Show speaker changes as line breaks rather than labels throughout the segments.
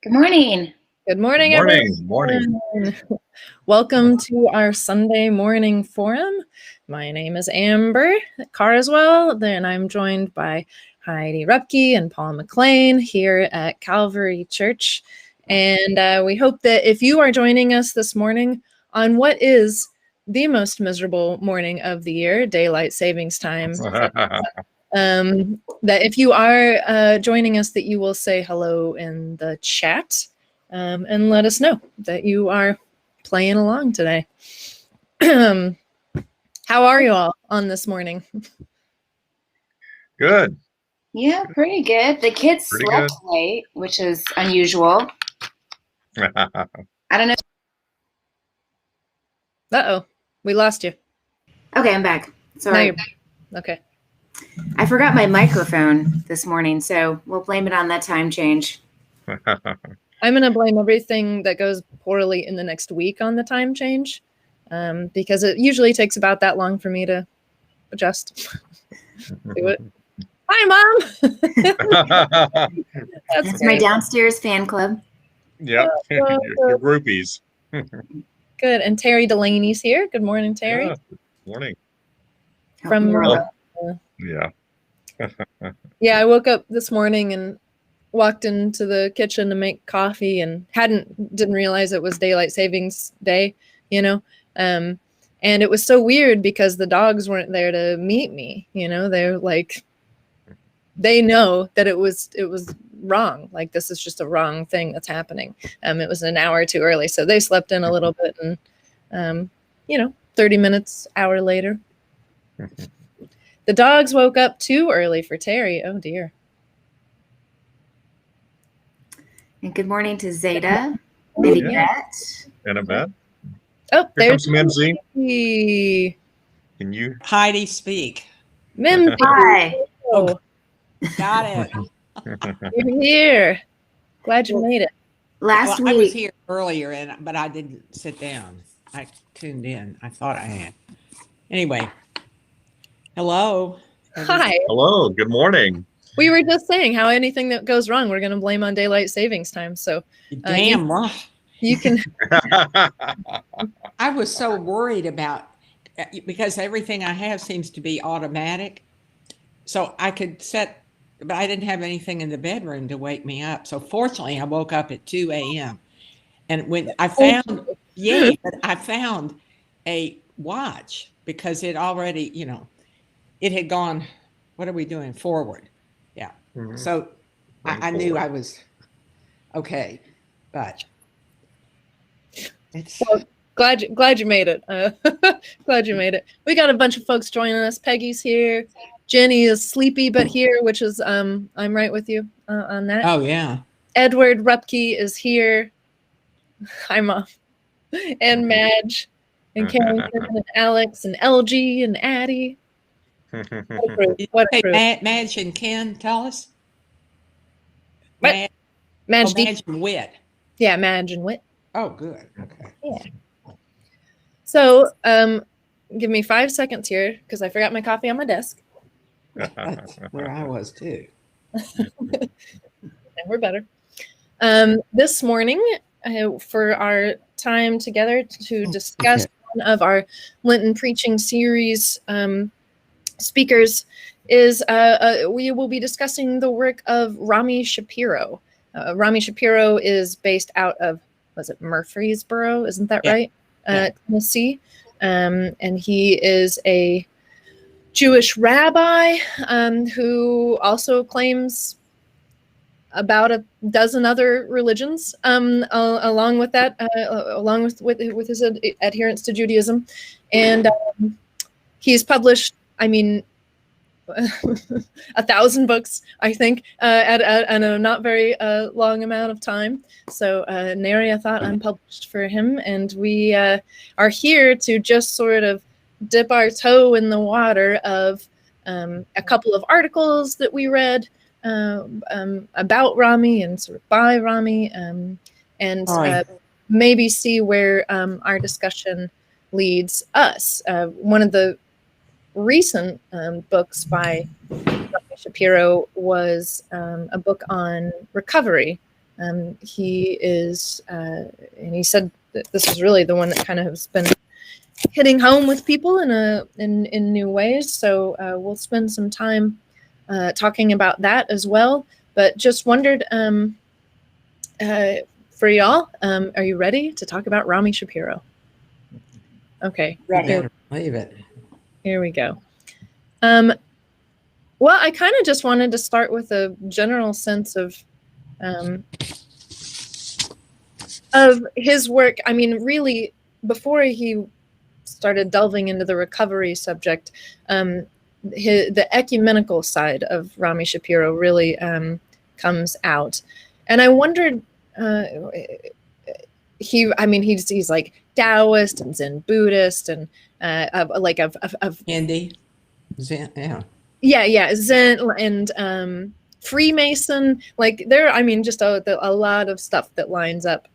Good morning.
Good morning,
Morning.
everyone. Welcome to our Sunday morning forum. My name is Amber Carswell. Then I'm joined by Heidi Rupke and Paul McLean here at Calvary Church. And we hope that if you are joining us this morning on what is the most miserable morning of the year, daylight savings time, that if you are joining us, that you will say hello in the chat and let us know that you are playing along today. How are you all on this morning?
Good.
Yeah, pretty good. The kids slept late, which is unusual. I don't know.
Uh-oh, we lost you.
Okay, I'm back. Sorry.
Okay.
I forgot my microphone this morning, so we'll blame it on that time change.
I'm going to blame everything that goes poorly in the next week on the time change, because it usually takes about that long for me to adjust. Do it. Hi, Mom.
That's my downstairs fan club.
Yep, your groupies.
Good. And Terry Delaney's here. Good morning, Terry.
Yeah, good morning.
From
yeah.
Yeah, I woke up this morning and walked into the kitchen to make coffee and didn't realize it was daylight savings day, and it was so weird because the dogs weren't there to meet me. They're like, they know that it was wrong. Like, this is just a wrong thing that's happening. It was an hour too early, so they slept in a little bit, and 30 minutes, hour later, the dogs woke up too early for Terry. Oh dear.
And good morning to Zeta and Yvette.
And Yvette.
Oh,
here comes Mimsy.
Can you? Heidi, speak.
Mimsy.
Hi.
Oh, got it.
You're here. Glad you made it.
Last week.
I was here earlier, but I didn't sit down. I tuned in. I thought I had. Anyway. Hello.
Hi.
Hello. Good morning.
We were just saying how anything that goes wrong, we're going to blame on daylight savings time. So
damn right.
You can.
I was so worried about, because everything I have seems to be automatic. So I could set, but I didn't have anything in the bedroom to wake me up. So fortunately, I woke up at 2 a.m. And when I found, but I found a watch because it already, it had gone, what are we doing? Forward. Yeah. Mm-hmm. So I knew I was okay, but it's.
Well, glad you made it. Glad you made it. We got a bunch of folks joining us. Peggy's here. Jenny is sleepy but here, which is I'm right with you on that.
Oh yeah.
Edward Rupke is here. Hi, Mom. And Madge and Carrington and Alex and LG and Addie. What a group.
Madge and Ken, tell us.
What?
Madge and Wit.
Yeah, Madge and Wit.
Oh, good. Okay.
Yeah. So, give me 5 seconds here because I forgot my coffee on my desk.
That's where I was too.
And we're better. This morning, for our time together to discuss one of our Lenten preaching series speakers is we will be discussing the work of Rami Shapiro. Rami Shapiro is based out of, was it Murfreesboro? Isn't that right? Tennessee. And he is a Jewish rabbi who also claims about a dozen other religions along with that, along with his adherence to Judaism. And he's published, 1,000 books, I think, at a not very long amount of time. So nary a thought unpublished for him. And we are here to just sort of dip our toe in the water of a couple of articles that we read about Rami and sort of by Rami, and maybe see where our discussion leads us. One of the recent books by Shapiro was a book on recovery, He is, and he said that this is really the one that kind of has been hitting home with people in new ways. So we'll spend some time talking about that as well. But just wondered for y'all, are you ready to talk about Rami Shapiro? Okay,
Leave it.
Here we go. Well, I kind of just wanted to start with a general sense of his work. I mean, really, before he started delving into the recovery subject, the ecumenical side of Rami Shapiro really comes out, and I wondered. He's like Taoist and Zen Buddhist and of
Hindi, Zen,
yeah, Zen and Freemason. Like just a lot of stuff that lines up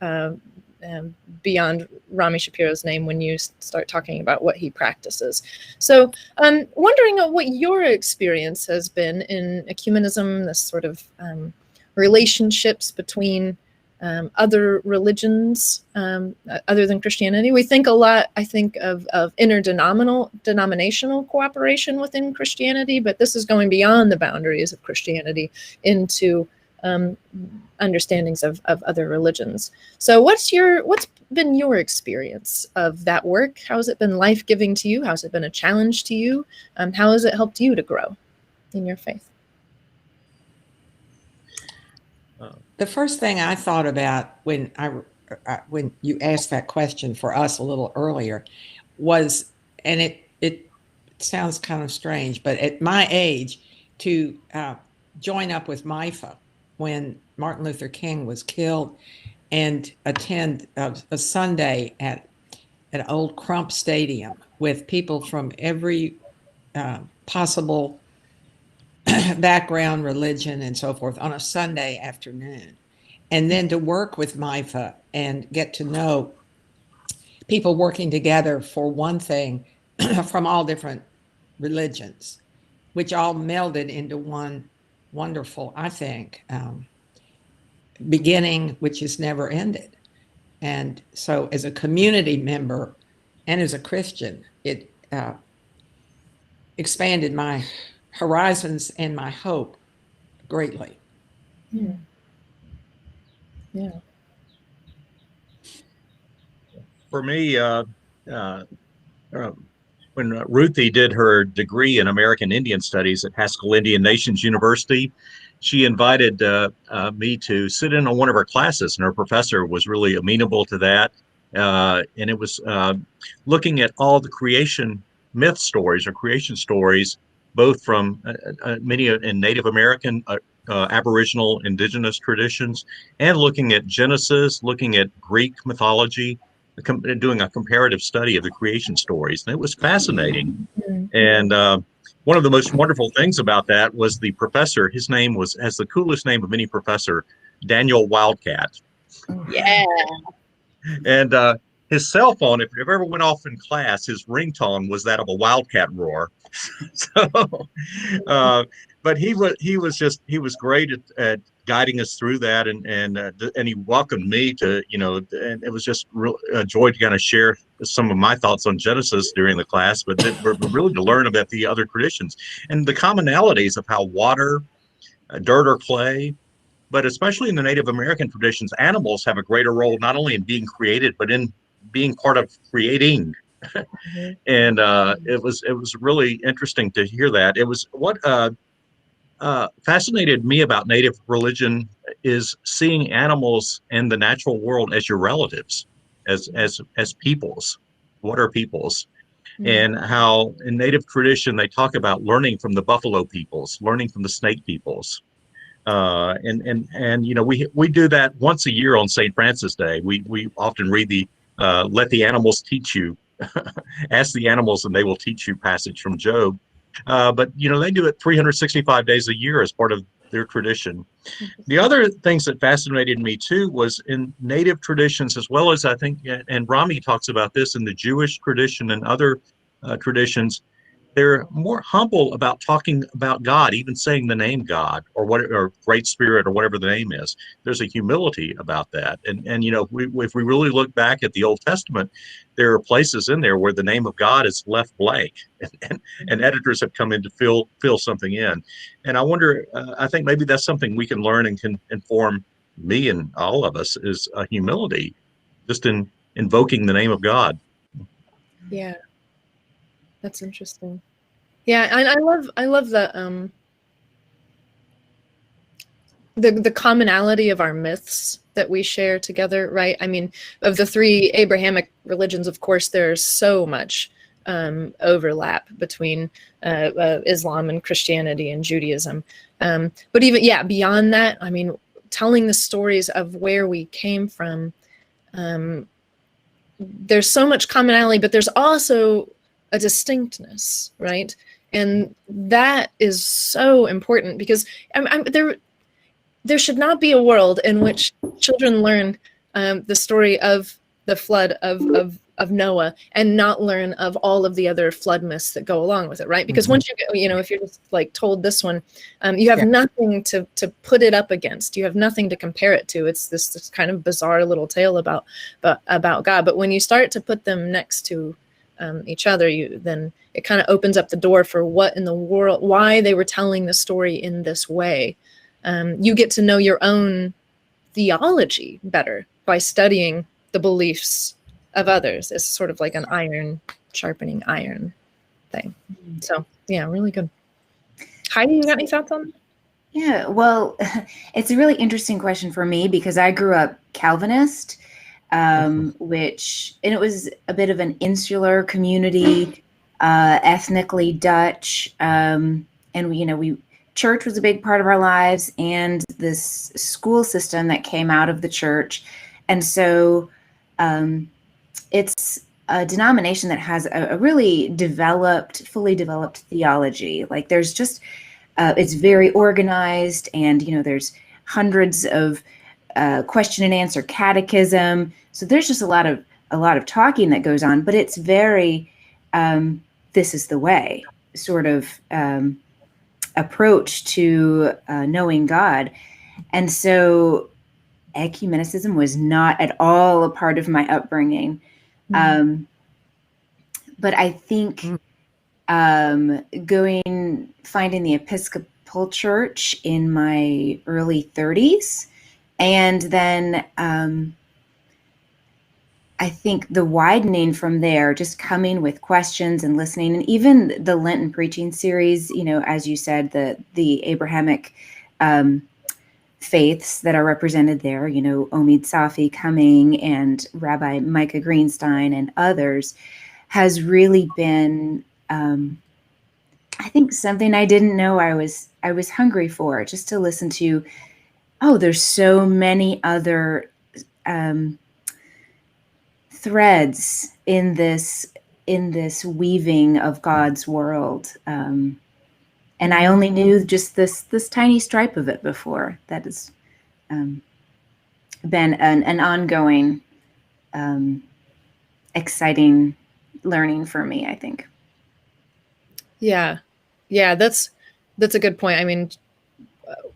beyond Rami Shapiro's name when you start talking about what he practices. So I'm wondering what your experience has been in ecumenism, this sort of relationships between other religions other than Christianity. We think a lot, I think, of interdenominational cooperation within Christianity, but this is going beyond the boundaries of Christianity into understandings of other religions. So what's been your experience of that work? How has it been life-giving to you? How has it been a challenge to you? How has it helped you to grow in your faith?
The first thing I thought about when you asked that question for us a little earlier was, and it sounds kind of strange, but at my age, to join up with MIFA when Martin Luther King was killed and attend a Sunday at an old Crump Stadium with people from every possible background, religion, and so forth on a Sunday afternoon. And then to work with MIFA and get to know people working together for one thing from all different religions, which all melded into one wonderful, I think, beginning, which has never ended. And so as a community member and as a Christian, it expanded my horizons and my hope greatly.
Yeah.
For me, when Ruthie did her degree in American Indian Studies at Haskell Indian Nations University, she invited me to sit in on one of her classes, and her professor was really amenable to that. And it was looking at all the creation myth stories or creation stories, both from many in Native American, Aboriginal, indigenous traditions, and looking at Genesis, looking at Greek mythology, doing a comparative study of the creation stories. And it was fascinating. And one of the most wonderful things about that was the professor. His name has the coolest name of any professor, Daniel Wildcat.
Yeah.
And his cell phone, if it ever went off in class, his ringtone was that of a wildcat roar. So, but he was great at guiding us through that, and he welcomed me to, and it was just real a joy to kind of share some of my thoughts on Genesis during the class, but really to learn about the other traditions and the commonalities of how water, dirt or clay, but especially in the Native American traditions, animals have a greater role not only in being created, but in being part of creating. And it was really interesting to hear that. It was what fascinated me about Native religion is seeing animals and the natural world as your relatives, as peoples. What are peoples? And how in Native tradition they talk about learning from the buffalo peoples, learning from the snake peoples. And we do that once a year on St. Francis Day. We often read the "Let the animals teach you," ask the animals and they will teach you passage from Job. But they do it 365 days a year as part of their tradition. The other things that fascinated me too was in Native traditions, as well as I think, and Rami talks about this in the Jewish tradition and other traditions, they're more humble about talking about God, even saying the name God or Great Spirit or whatever the name is. There's a humility about that. And if we really look back at the Old Testament, there are places in there where the name of God is left blank, and editors have come in to fill something in. And I wonder, I think maybe that's something we can learn and can inform me and all of us, is a humility, just in invoking the name of God.
Yeah, that's interesting. Yeah, and I love the commonality of our myths that we share together, right? I mean, of the three Abrahamic religions, of course, there's so much overlap between Islam and Christianity and Judaism. But even, yeah, beyond that, I mean, telling the stories of where we came from, there's so much commonality, but there's also a distinctness, right? And that is so important, because there should not be a world in which children learn the story of the flood of Noah and not learn of all of the other flood myths that go along with it, right? Because once if you're just like told this one, you have nothing to put it up against. You have nothing to compare it to. It's this kind of bizarre little tale about God. But when you start to put them next to each other, then it kind of opens up the door for what in the world, why they were telling the story in this way. You get to know your own theology better by studying the beliefs of others. It's sort of like an iron sharpening iron thing. So yeah, really good. Heidi, you got any thoughts on that?
Yeah, well, it's a really interesting question for me because I grew up Calvinist, and it was a bit of an insular community, ethnically Dutch, and church was a big part of our lives, and this school system that came out of the church. And so it's a denomination that has a really fully developed theology. Like there's just, it's very organized, and, there's hundreds of question and answer catechism. So there's just a lot of talking that goes on, but it's very, this is the way sort of approach to knowing God. And so ecumenicism was not at all a part of my upbringing. But I think finding the Episcopal Church in my early 30s, and then I think the widening from there, just coming with questions and listening, and even the Lenten preaching series, as you said, the Abrahamic faiths that are represented there, Omid Safi coming and Rabbi Micah Greenstein and others, has really been, I think, something I didn't know I was hungry for, just to listen to, there's so many other threads in this weaving of God's world, and I only knew just this tiny stripe of it before. That has been an ongoing exciting learning for me, I think.
Yeah, that's a good point. I mean,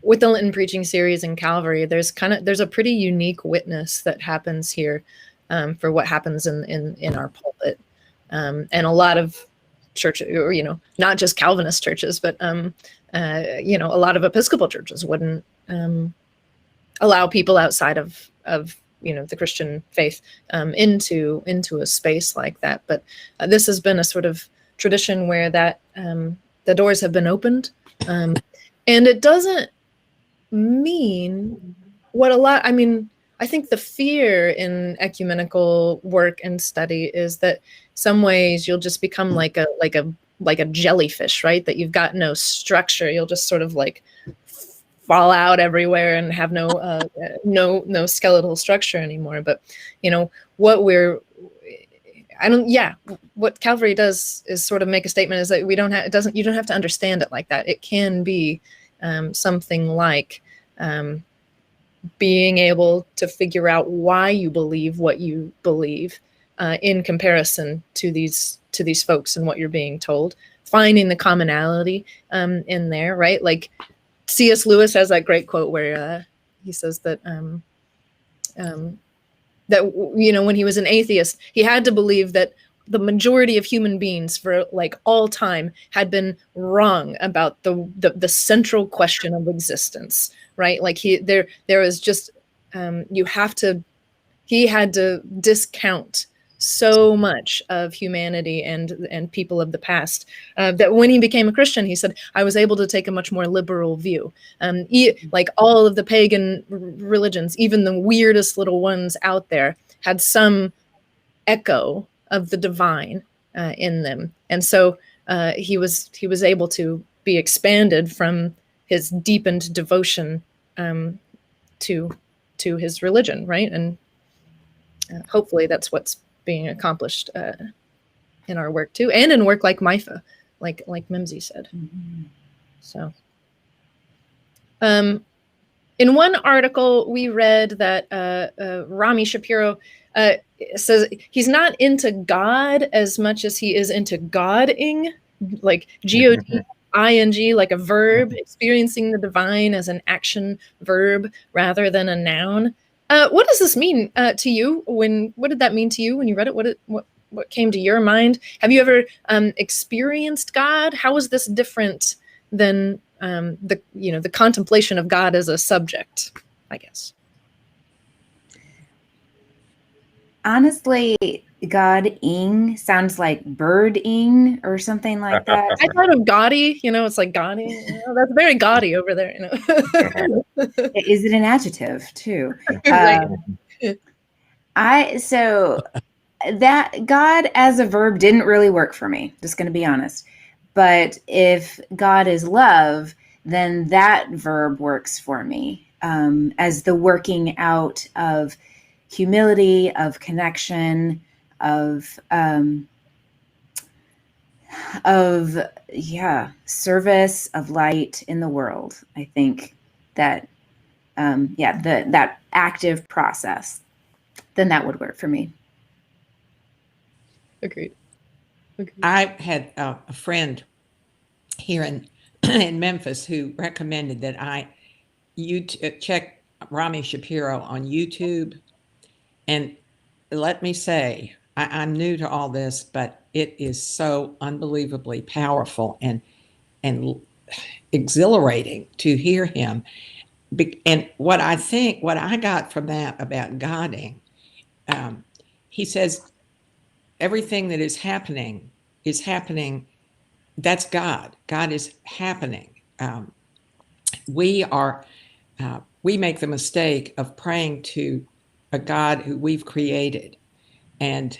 with the Lenten preaching series in Calvary, there's a pretty unique witness that happens here for what happens in our pulpit, and a lot of churches, or not just Calvinist churches, but a lot of Episcopal churches wouldn't allow people outside of the Christian faith into a space like that. But this has been a sort of tradition where that the doors have been opened, and it doesn't mean what a lot. I mean, I think the fear in ecumenical work and study is that some ways you'll just become like a jellyfish, right? That you've got no structure. You'll just sort of like fall out everywhere and have no skeletal structure anymore. But what Calvary does is sort of make a statement, is that you don't have to understand it like that. It can be something like being able to figure out why you believe what you believe in comparison to these folks and what you're being told finding the commonality in there, right? Like C.S. Lewis has that great quote where he says that when he was an atheist, he had to believe that the majority of human beings for like all time had been wrong about the central question of existence, right? Like there was just he had to discount so much of humanity and people of the past that when he became a Christian, he said, I was able to take a much more liberal view. Like all of the pagan religions, even the weirdest little ones out there, had some echo of the divine in them. And so he was able to be expanded from his deepened devotion to his religion, right? And hopefully that's what's being accomplished in our work too, and in work like MIFA, like Mimsy said. Mm-hmm. So, in one article we read that Rami Shapiro says he's not into God as much as he is into Godding, like G-O-D-I-N-G, like a verb, experiencing the divine as an action verb rather than a noun. What does this mean to you? What did that mean to you when you read it? What came to your mind? Have you ever experienced God? How is this different than the contemplation of God as a subject, I guess?
Honestly, God-ing sounds like bird-ing or something like that.
I thought of gaudy, it's like gaudy. That's very gaudy over there.
Is it an adjective too? So that God as a verb didn't really work for me, just going to be honest. But if God is love, then that verb works for me as the working out of humility, of connection, of service, of light in the world. I think that that active process, then that would work for me.
Agreed.
I had a friend here in Memphis who recommended that you check Rami Shapiro on YouTube. And let me say, I'm new to all this, but it is so unbelievably powerful and exhilarating to hear him. And what I got from that about Godding, he says everything that is happening, that's God. God is happening. We make the mistake of praying to a God who we've created. And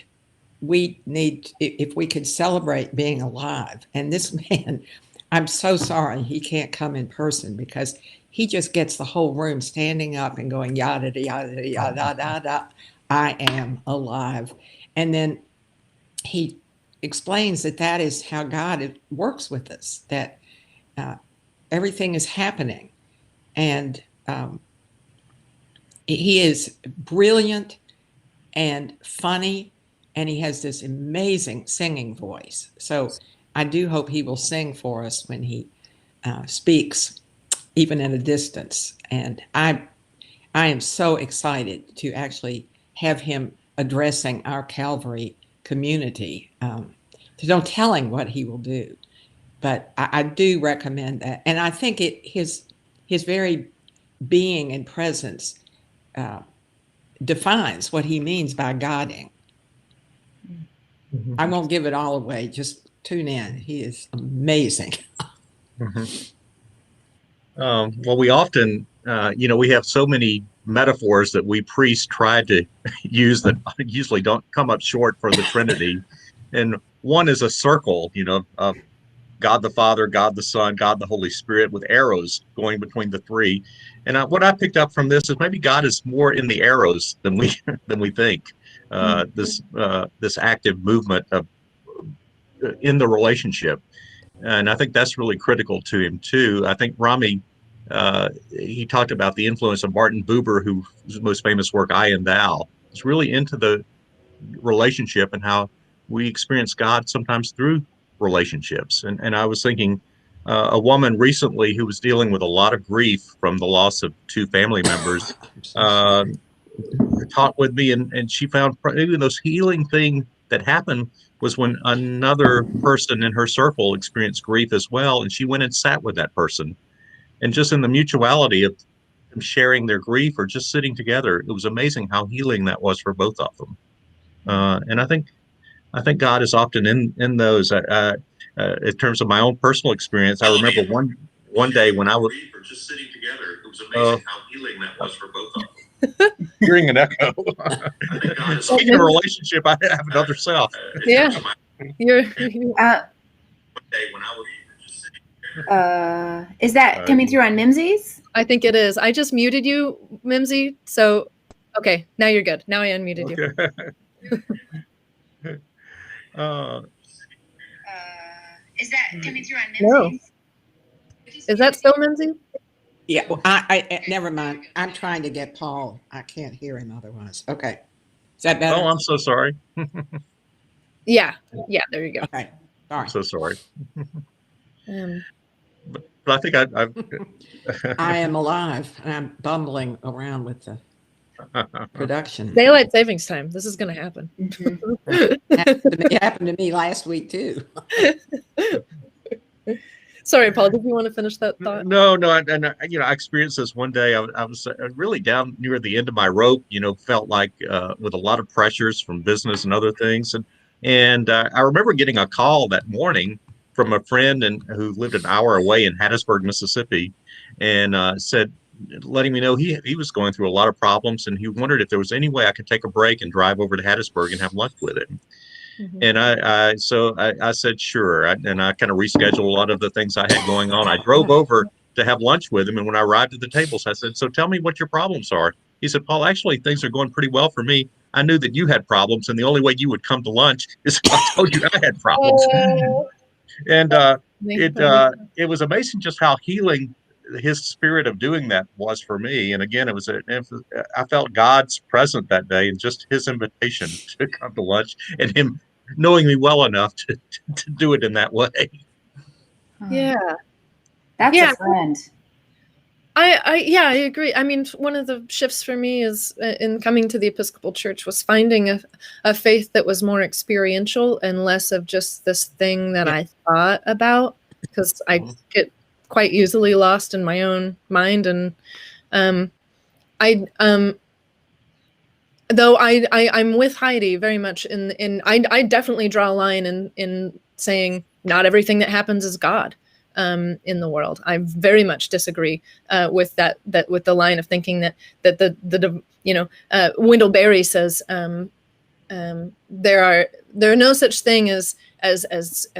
we need, if we could celebrate being alive. And this man, I'm so sorry he can't come in person because he just gets the whole room standing up and going, yada, yada, yada, yada, I am alive. And then he explains that is how God works with us, that everything is happening. And he is brilliant and funny, and he has this amazing singing voice. So I do hope he will sing for us when he speaks, even at a distance. And I am so excited to actually have him addressing our Calvary community. There's no telling what he will do, but I do recommend that. And I think his very being and presence defines what he means by Godding. Mm-hmm. I won't give it all away. Just tune in. He is amazing.
Mm-hmm. Well, we often, we have so many metaphors that we priests try to use that usually don't come up short for the Trinity. And one is a circle, of God the Father, God the Son, God the Holy Spirit, with arrows going between the three. And what I picked up from this is maybe God is more in the arrows than we think. This active movement in the relationship, and I think that's really critical to him too. I think Rami, he talked about the influence of Martin Buber, whose most famous work, I and Thou, is really into the relationship and how we experience God sometimes through relationships. And I was thinking, a woman recently who was dealing with a lot of grief from the loss of two family members talked with me, and she found maybe the most healing thing that happened was when another person in her circle experienced grief as well, and she went and sat with that person. And just in the mutuality of them sharing their grief or just sitting together, it was amazing how healing that was for both of them. And I think God is often in those. In terms of my own personal experience, I remember one day when I was just sitting together. It was amazing how healing that was for both of them. Hearing an echo. Speaking of relationship, I have another self.
Yeah. You're
Is that coming through on Mimsy's?
I think it is. I just muted you, Mimsy. So, okay, now you're good. Now I unmuted you.
Is that coming through on Mimsy's?
No. Is that still Mimsy?
Yeah, well, I never mind. I'm trying to get Paul. I can't hear him otherwise. Okay. Is that better?
Oh, I'm so sorry.
Yeah. There you go.
Okay. Sorry.
I'm so sorry.
But
I think I've
I am alive, and I'm bumbling around with the production.
daylight savings time. This is going to happen.
It happened to me last week too.
Sorry, Paul. Did you want to finish that thought?
No. I experienced this one day. I was really down near the end of my rope. Felt like with a lot of pressures from business and other things, and I remember getting a call that morning from a friend who lived an hour away in Hattiesburg, Mississippi, and letting me know he was going through a lot of problems, and he wondered if there was any way I could take a break and drive over to Hattiesburg and have lunch with him. Mm-hmm. And I said, sure. And I kind of rescheduled a lot of the things I had going on. I drove over to have lunch with him. And when I arrived at the tables, I said, so tell me what your problems are. He said, Paul, actually, things are going pretty well for me. I knew that you had problems, and the only way you would come to lunch is if I told you I had problems. And it was amazing just how healing his spirit of doing that was for me. And again, I felt God's present that day, and just his invitation to come to lunch, and him knowing me well enough to do it in that way.
Yeah.
That's a friend.
I agree. I mean, one of the shifts for me is in coming to the Episcopal Church was finding a faith that was more experiential and less of just this thing that I thought about, because I get quite easily lost in my own mind. And though I'm with Heidi very much I definitely draw a line in saying not everything that happens is God. In the world, I very much disagree with that with the line of thinking that Wendell Berry says there are no such thing as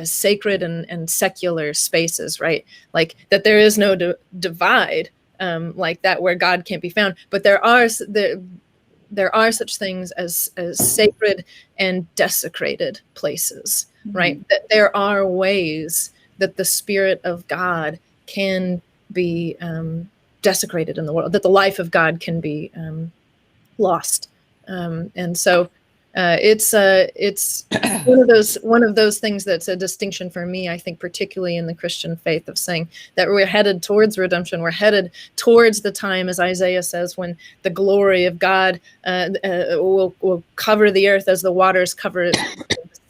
sacred and secular spaces, right? Like that there is no divide like that where God can't be found, but there are such things as sacred and desecrated places, right? That there are ways that the Spirit of God can be desecrated in the world, that the life of God can be lost, and so it's one of those things that's a distinction for me. I think, particularly in the Christian faith, of saying that we're headed towards redemption. We're headed towards the time, as Isaiah says, when the glory of God will cover the earth as the waters cover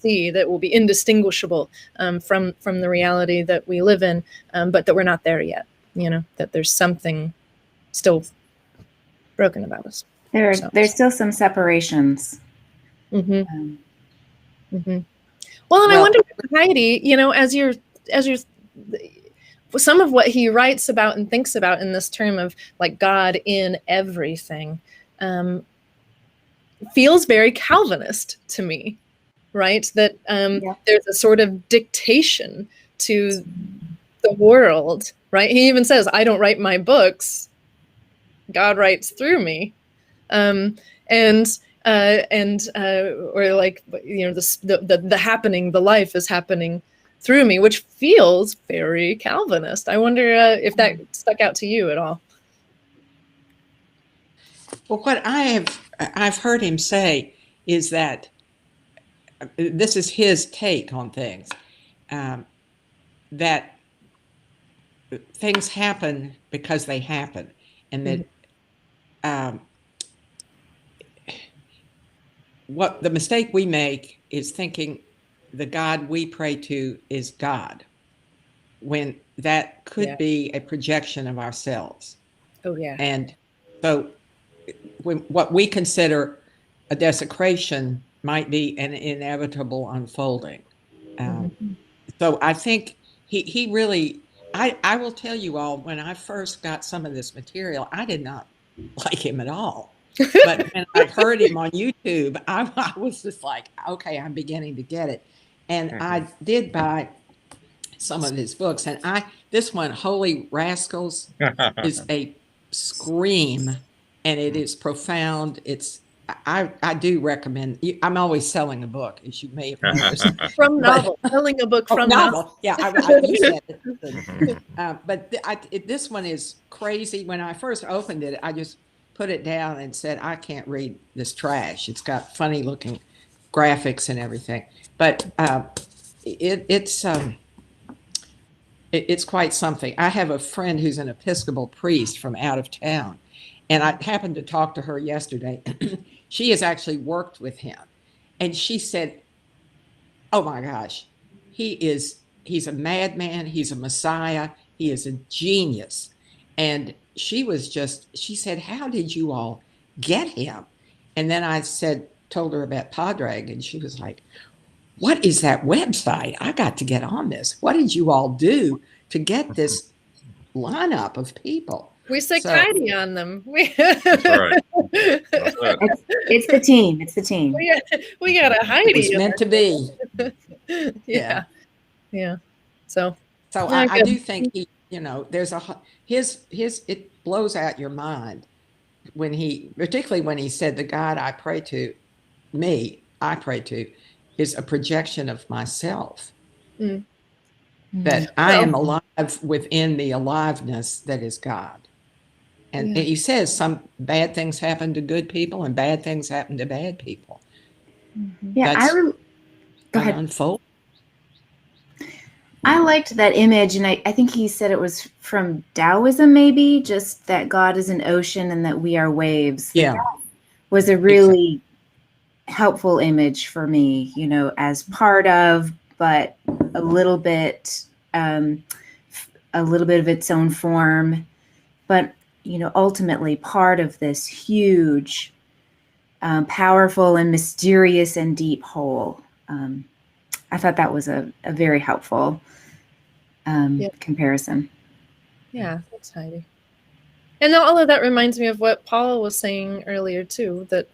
sea, that will be indistinguishable from the reality that we live in, but that we're not there yet. That there's something still broken about us.
There's still some separations.
Mm-hmm. Well, and I wonder, Heidi, as you're some of what he writes about and thinks about in this term of like God in everything feels very Calvinist to me. Right? That there's a sort of dictation to the world, right? He even says, I don't write my books. God writes through me. Or like, the happening, the life is happening through me, which feels very Calvinist. I wonder if that stuck out to you at all.
Well, what I've heard him say is that this is his take on things, that things happen because they happen, and that what the mistake we make is thinking the God we pray to is God, when that could be a projection of ourselves.
Oh, yeah.
And so when what we consider a desecration might be an inevitable unfolding. So I think he really, I will tell you all, when I first got some of this material, I did not like him at all. But when I heard him on YouTube, I was just like, okay, I'm beginning to get it. And I did buy some of his books. And this one, Holy Rascals, is a scream, and it is profound. I do recommend. I'm always selling a book, as you may have noticed.
From novel, selling a book from novel.
Yeah, you said it. But this one is crazy. When I first opened it, I just put it down and said, I can't read this trash. It's got funny looking graphics and everything. But it's quite something. I have a friend who's an Episcopal priest from out of town, and I happened to talk to her yesterday. She has actually worked with him, and she said, oh my gosh, he's a madman, he's a messiah, he is a genius. And she said, how did you all get him? And then I told her about Padraig, and she was like, what is that website? I got to get on this. What did you all do to get this lineup of people?
We say Heidi on them.
That's right.
It's the team. It's the team.
We got a Heidi.
It's meant to be.
Yeah. So
I do think there's it blows out your mind particularly when he said, the God I pray to is a projection of myself. That I am alive within the aliveness that is God. And he says some bad things happen to good people and bad things happen to bad people.
Yeah, go ahead.
Unfold.
I liked that image, and I think he said it was from Taoism, maybe, just that God is an ocean and that we are waves.
Yeah.
That was a really helpful image for me, as part of, but a little bit of its own form, but ultimately part of this huge, powerful and mysterious and deep whole. I thought that was a very helpful comparison.
Yeah, thanks, Heidi. And all of that reminds me of what Paul was saying earlier too, that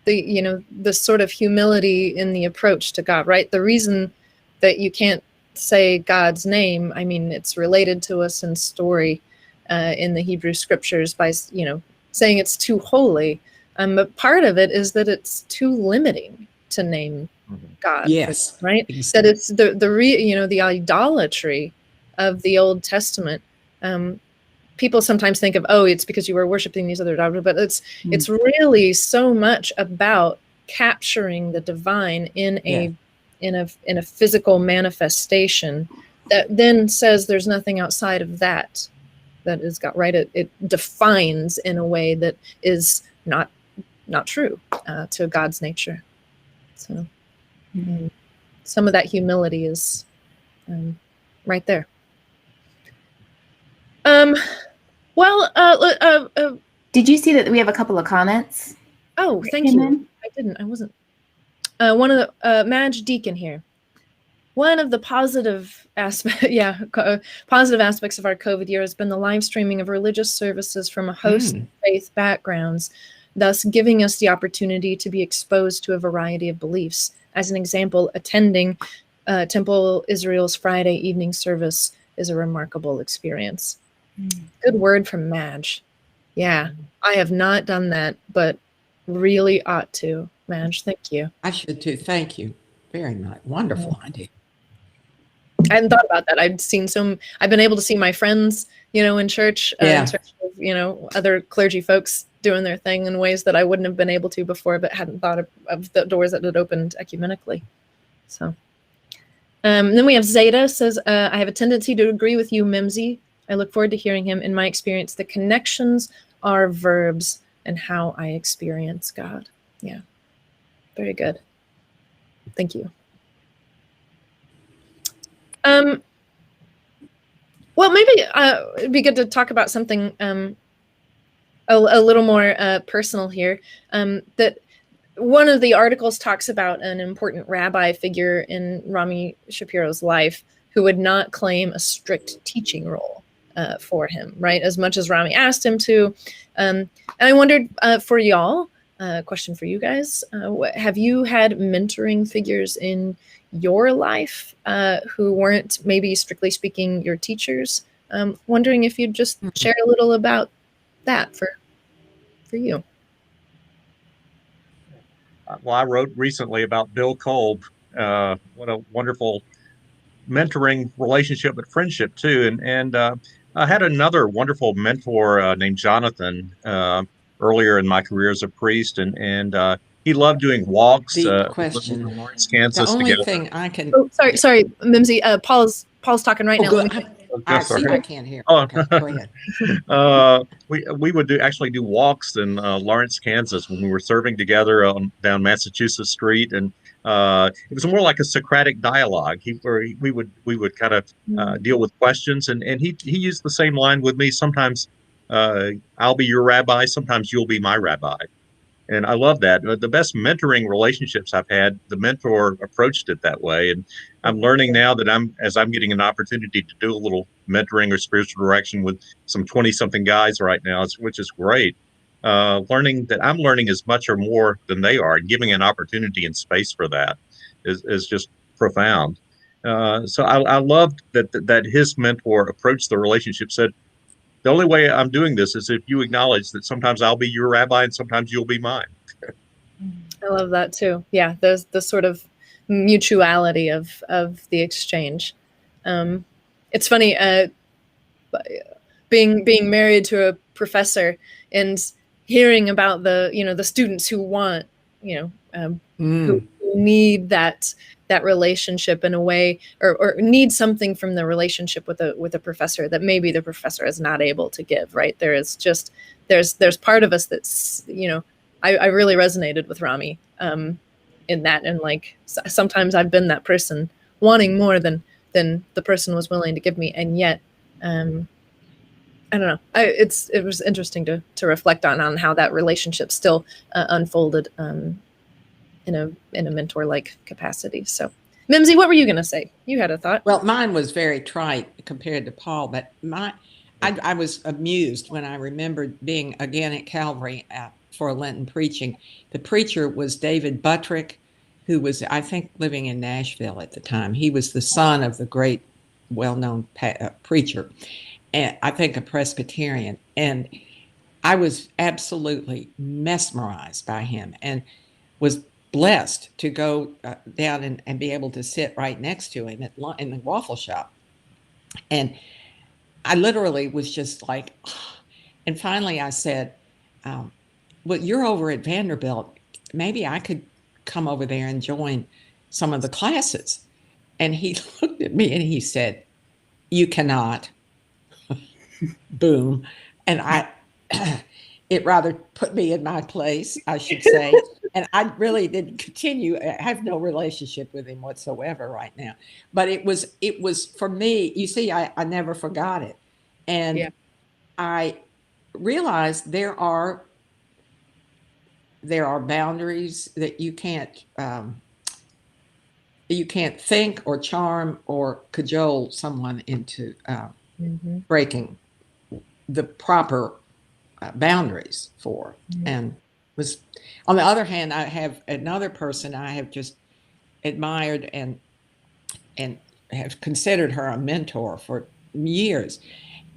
the sort of humility in the approach to God, right? The reason that you can't say God's name, I mean, it's related to us in story in the Hebrew scriptures by, saying it's too holy. But part of it is that it's too limiting to name God.
Yes.
Right.
Exactly.
That it's the idolatry of the Old Testament. People sometimes think of, it's because you were worshiping these other gods, but it's really so much about capturing the divine in a physical manifestation that then says there's nothing outside of that is God, right? It defines in a way that is not true to God's nature. So some of that humility is right there.
Did you see that we have a couple of comments?
Oh, thank you. I didn't. I wasn't. One of the Madge Deacon here. One of the positive aspects of our COVID year has been the live streaming of religious services from a host of faith backgrounds, thus giving us the opportunity to be exposed to a variety of beliefs. As an example, attending Temple Israel's Friday evening service is a remarkable experience. Good word from Madge. Yeah, I have not done that, but really ought to. Madge, thank you.
I should too. Thank you very much. Wonderful idea.
I hadn't thought about that. I've been able to see my friends, in church, in terms of, other clergy folks doing their thing in ways that I wouldn't have been able to before, but hadn't thought of the doors that had opened ecumenically. So, Then we have Zeta says, I have a tendency to agree with you, Mimsy. I look forward to hearing him. In my experience, the connections are verbs and how I experience God. Yeah, very good. Thank you. Well, maybe it'd be good to talk about something a little more personal here. That one of the articles talks about an important rabbi figure in Rami Shapiro's life who would not claim a strict teaching role for him, right? As much as Rami asked him to. And I wondered for y'all, question for you guys, have you had mentoring figures in your life who weren't maybe strictly speaking your teachers? Wondering if you'd just share a little about that for you.
Well, I wrote recently about Bill Kolb. What a wonderful mentoring relationship, but friendship too. And I had another wonderful mentor named Jonathan earlier in my career as a priest, and he loved doing walks.
Deep
We lived in
question.
Lawrence,
The
Kansas
only
together.
thing I can.
Oh, sorry, Mimsy. Paul's talking right now.
Good.
Let me.
I
Sorry.
see. I can't hear.
Oh.
Okay, go ahead.
We would actually do walks in Lawrence, Kansas when we were serving together down Massachusetts Street, and it was more like a Socratic dialogue. We would kind of deal with questions, and he used the same line with me. Sometimes I'll be your rabbi, sometimes you'll be my rabbi. And I love that. The best mentoring relationships I've had, the mentor approached it that way. And I'm learning now that as I'm getting an opportunity to do a little mentoring or spiritual direction with some 20-something guys right now, which is great. Learning that I'm learning as much or more than they are, and giving an opportunity and space for that is just profound. So I loved that his mentor approached the relationship, said, the only way I'm doing this is if you acknowledge that sometimes I'll be your rabbi and sometimes you'll be mine.
I love that too. Yeah, there's the sort of mutuality of the exchange. It's funny being married to a professor and hearing about the students who want who need that relationship in a way, or need something from the relationship with a professor that maybe the professor is not able to give, right? There's part of us that's, I really resonated with Rami in that. And like, sometimes I've been that person wanting more than the person was willing to give me. And yet, I don't know. It was interesting to reflect on how that relationship still unfolded in a mentor-like capacity. So, Mimsy, what were you going to say? You had a thought.
Well, mine was very trite compared to Paul, but I was amused when I remembered being again at Calvary for a Lenten preaching. The preacher was David Buttrick, who was, I think, living in Nashville at the time. He was the son of the great, well-known preacher, and I think a Presbyterian. And I was absolutely mesmerized by him, and was blessed to go down and be able to sit right next to him in the waffle shop. And I literally was just like, oh. And finally I said, well, you're over at Vanderbilt. Maybe I could come over there and join some of the classes. And he looked at me and he said, you cannot. Boom. And it rather put me in my place, I should say. And I really didn't continue. I have no relationship with him whatsoever right now. But it was for me, you see, I never forgot it. And I realized there are boundaries that you can't think or charm or cajole someone into breaking the proper boundaries for. And was, on the other hand, I have another person I have just admired and have considered her a mentor for years,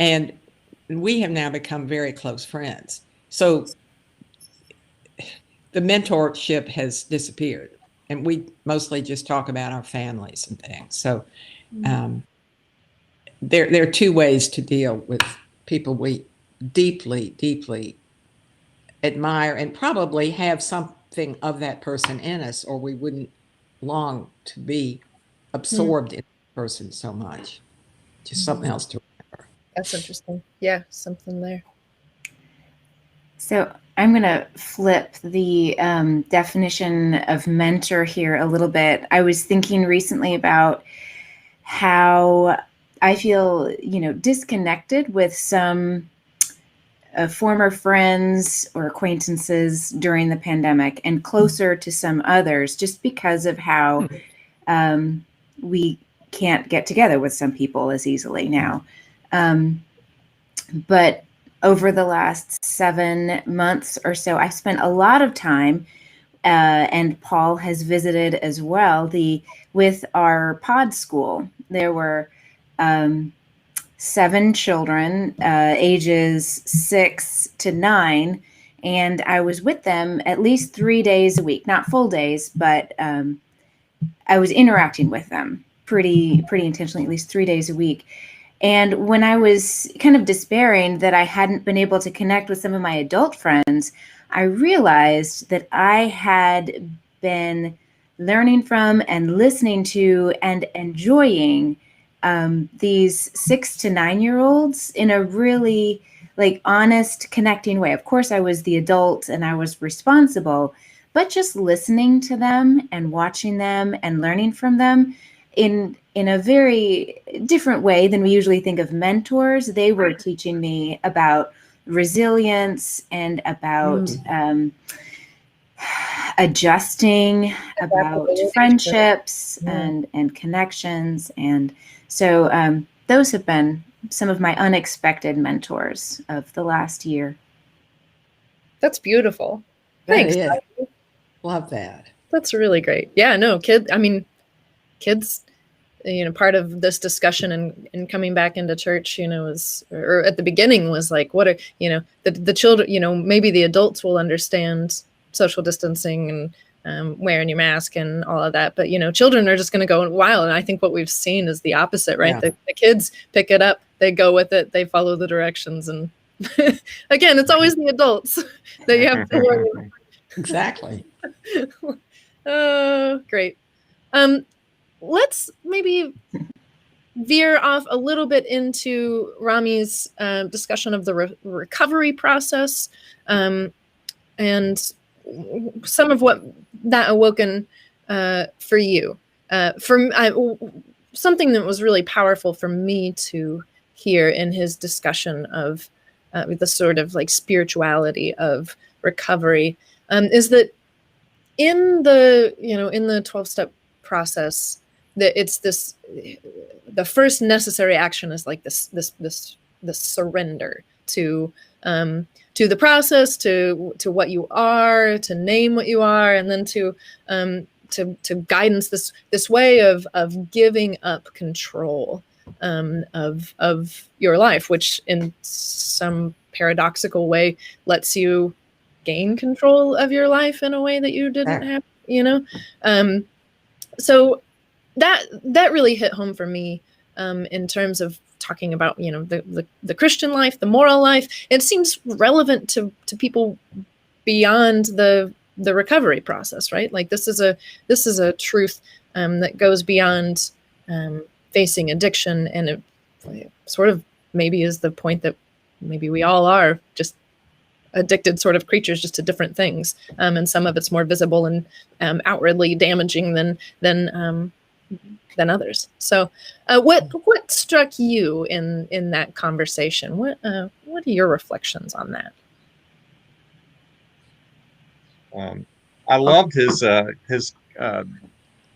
and we have now become very close friends. So the mentorship has disappeared, and we mostly just talk about our families and things. So there are two ways to deal with people we deeply admire, and probably have something of that person in us, or we wouldn't long to be absorbed in the person so much. Just something else to remember.
That's interesting. Yeah, something there.
So I'm going to flip the definition of mentor here a little bit. I was thinking recently about how I feel, disconnected with some former friends or acquaintances during the pandemic, and closer to some others just because of how we can't get together with some people as easily now. But over the last 7 months or so, I spent a lot of time, and Paul has visited as well, with our pod school. There were 7 children, ages 6 to 9, and I was with them at least 3 days a week, not full days, but I was interacting with them pretty intentionally, at least 3 days a week. And when I was kind of despairing that I hadn't been able to connect with some of my adult friends, I realized that I had been learning from and listening to and enjoying these 6 to 9-year-olds in a really honest, connecting way. Of course, I was the adult and I was responsible, but just listening to them and watching them and learning from them in a very different way than we usually think of mentors. They were teaching me about resilience and about adjusting, about friendships and connections. And so those have been some of my unexpected mentors of the last year.
That's beautiful. Thanks.
Love that.
That's really great. Yeah, no, kids, part of this discussion and coming back into church, or at the beginning was like, what are, the children, maybe the adults will understand social distancing and wearing your mask and all of that. But, children are just going to go wild. And I think what we've seen is the opposite, right? Yeah. The kids pick it up, they go with it, they follow the directions. And again, it's always the adults that you have to worry about.
Exactly.
Oh, great. Let's maybe veer off a little bit into Rami's discussion of the recovery process and some of what that awoken for you. Something that was really powerful for me to hear in his discussion of the sort of spirituality of recovery is that in the 12-step process, that it's the first necessary action is this surrender to the process, to what you are, to name what you are, and then to guidance, this way of giving up control of your life, which in some paradoxical way lets you gain control of your life in a way that you didn't have, so that really hit home for me in terms of talking about the Christian life, the moral life. It seems relevant to people beyond the recovery process, right? This is a truth that goes beyond facing addiction, and it sort of maybe is the point that maybe we all are just addicted sort of creatures, just to different things, and some of it's more visible and outwardly damaging than others. So what struck you in that conversation? What are your reflections on that?
I loved his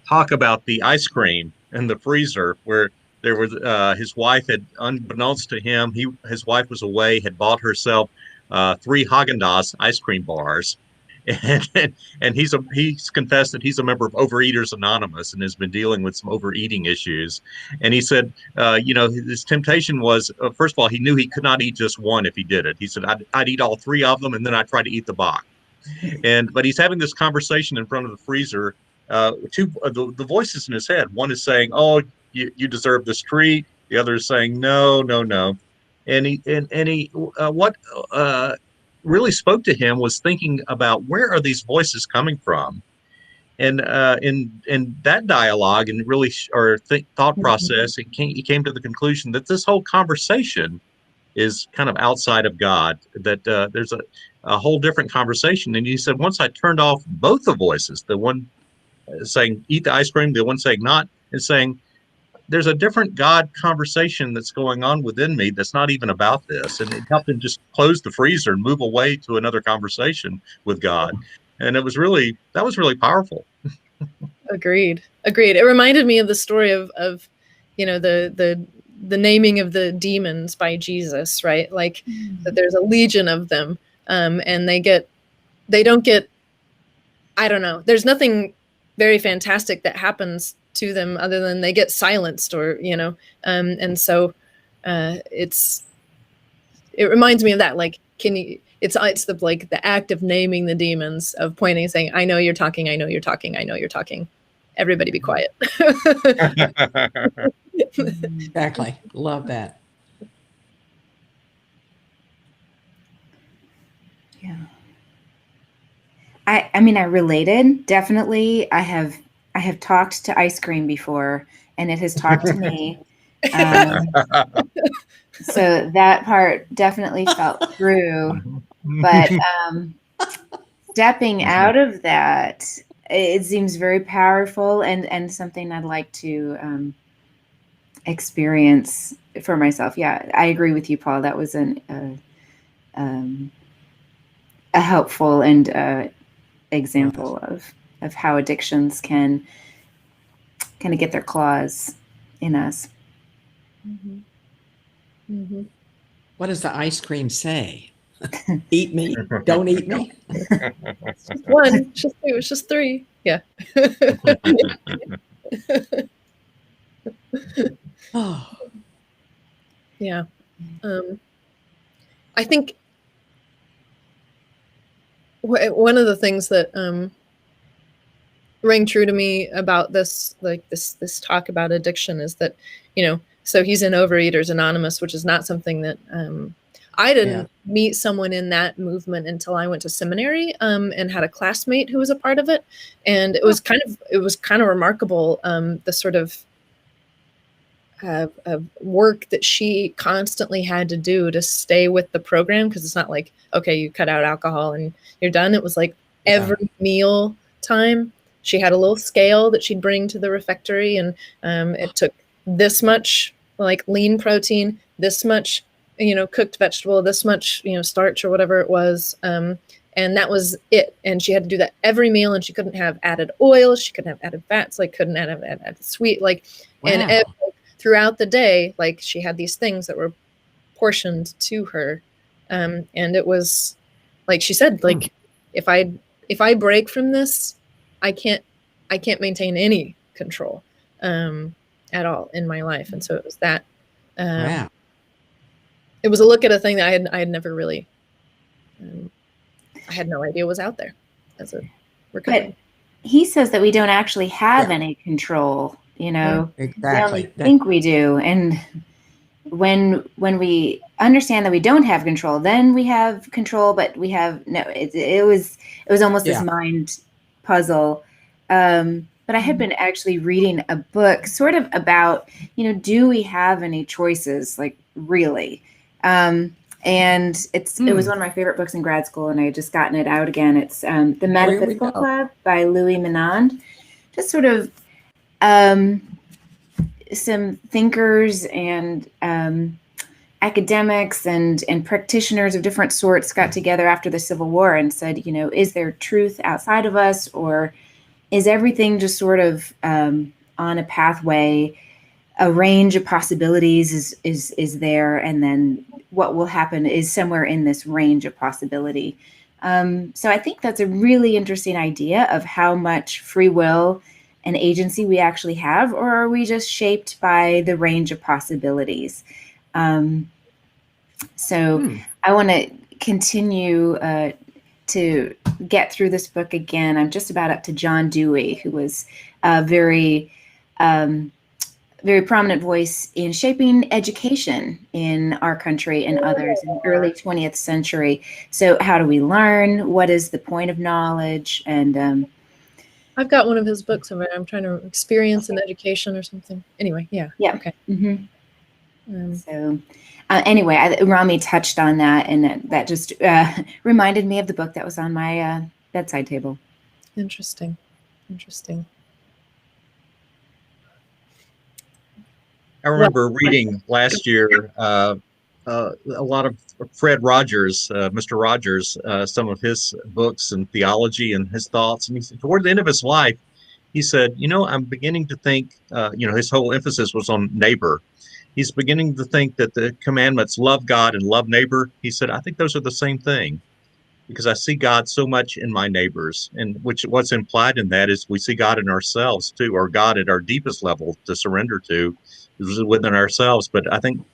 talk about the ice cream in the freezer, where there was his wife had, unbeknownst to him, his wife was away, had bought herself 3 Haagen-Dazs ice cream bars, and he's confessed that he's a member of Overeaters Anonymous and has been dealing with some overeating issues. And he said, his temptation was, first of all, he knew he could not eat just one if he did it. He said, I'd eat all 3 of them, and then I'd try to eat the box. But he's having this conversation in front of the freezer. The voices in his head, one is saying, "Oh, you deserve this treat." The other is saying, "No, no, no." What really spoke to him was thinking about, where are these voices coming from? And in that dialogue and really thought process, he came to the conclusion that this whole conversation is kind of outside of God, that there's a whole different conversation. And he said, once I turned off both the voices, the one saying, eat the ice cream, the one saying not, and saying, there's a different God conversation that's going on within me that's not even about this. And it helped him just close the freezer and move away to another conversation with God. And that was really powerful.
Agreed. It reminded me of the story of the naming of the demons by Jesus, right? Like that there's a legion of them, and they don't get, I don't know. There's nothing very fantastic that happens to them other than they get silenced, or and so it reminds me of that. Like, it's the act of naming the demons, of pointing and saying, I know you're talking, I know you're talking, I know you're talking. Everybody be quiet.
Exactly. Love that.
Yeah. I mean, I related, definitely. I have talked to ice cream before, and it has talked to me. So that part definitely felt true. But stepping out of that, it seems very powerful and something I'd like to experience for myself. Yeah, I agree with you, Paul. That was a helpful and example of how addictions can kind of get their claws in us.
Mm-hmm. Mm-hmm.
What does the ice cream say? Eat me, don't eat me.
It's just one, it's just two, it's just three. Yeah.
Oh.
Yeah. I think one of the things that rang true to me about this talk about addiction is that, so he's in Overeaters Anonymous, which is not something that I didn't meet someone in that movement until I went to seminary and had a classmate who was a part of it. And it was kind of remarkable, the sort of work that she constantly had to do to stay with the program, because it's not like, okay, you cut out alcohol and you're done. It was like every meal time she had a little scale that she'd bring to the refectory, and it took this much like lean protein, this much cooked vegetable, this much starch or whatever it was, and that was it. And she had to do that every meal, and she couldn't have added oil, she couldn't have added fats, like couldn't have added sweet, like wow. And throughout the day, like she had these things that were portioned to her, and it was like she said, like if I break from this, I can't maintain any control at all in my life. And so it was that
Wow.
It was a look at a thing that I had never really I had no idea was out there as a recovery. But
he says that we don't actually have any control,
Exactly.
We only think we do. And when we understand that we don't have control, then we have control, but we have no. It was almost this mind puzzle. But I had been actually reading a book sort of about, do we have any choices, like really? And it was one of my favorite books in grad school, and I had just gotten it out again. It's The Metaphysical Club by Louis Menand. Just sort of some thinkers and academics and practitioners of different sorts got together after the Civil War and said, is there truth outside of us, or is everything just sort of on a pathway? A range of possibilities is there, and then what will happen is somewhere in this range of possibility. So I think that's a really interesting idea of how much free will and agency we actually have, or are we just shaped by the range of possibilities? So I want to continue to get through this book again. I'm just about up to John Dewey, who was a very prominent voice in shaping education in our country and others in the early 20th century. So how do we learn? What is the point of knowledge? And
I've got one of his books over there. I'm trying to experience and education or something. Anyway, yeah.
Yeah.
Okay.
So anyway, Rami touched on that, and that just reminded me of the book that was on my bedside table.
Interesting.
I remember reading last year a lot of Fred Rogers, Mr. Rogers, some of his books and theology and his thoughts. And he said, toward the end of his life, he said, I'm beginning to think, his whole emphasis was on neighbor. He's beginning to think that the commandments, love God and love neighbor. He said, I think those are the same thing, because I see God so much in my neighbors, and what's implied in that is we see God in ourselves too, or God at our deepest level to surrender to is within ourselves. But I think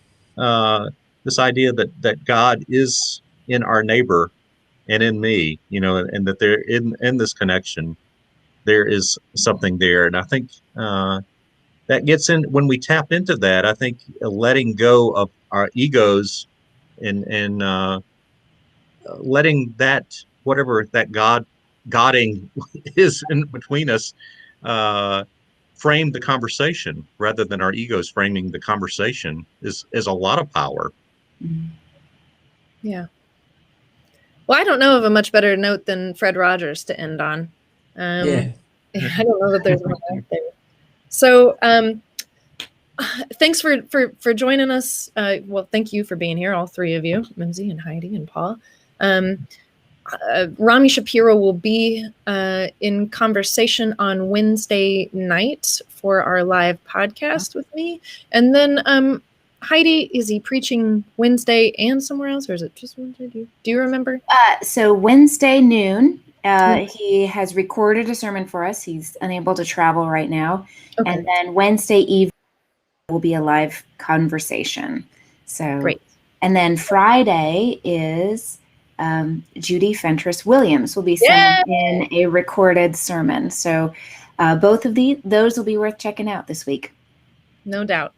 this idea that God is in our neighbor and in me, and that there in this connection, there is something there. And I think that gets in when we tap into that. I think letting go of our egos and letting that, whatever that godding is in between us, frame the conversation rather than our egos framing the conversation is a lot of power.
Yeah. Well, I don't know of a much better note than Fred Rogers to end on. I don't know that there's one out there. So thanks for joining us. Well, thank you for being here, all three of you, Mimsy and Heidi and Paul. Rami Shapiro will be in conversation on Wednesday night for our live podcast with me. And then Heidi, is he preaching Wednesday and somewhere else, or is it just Wednesday? Do you remember?
So Wednesday noon, he has recorded a sermon for us. He's unable to travel right now. Okay. And then Wednesday evening will be a live conversation. So great. And then Friday is Judy Fentress Williams will be sending in a recorded sermon. So both of those will be worth checking out this week.
No doubt.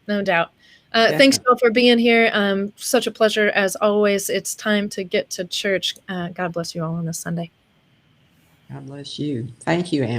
Thanks all for being here. Such a pleasure as always. It's time to get to church. God bless you all on this Sunday.
God bless you. Thank you, Anna.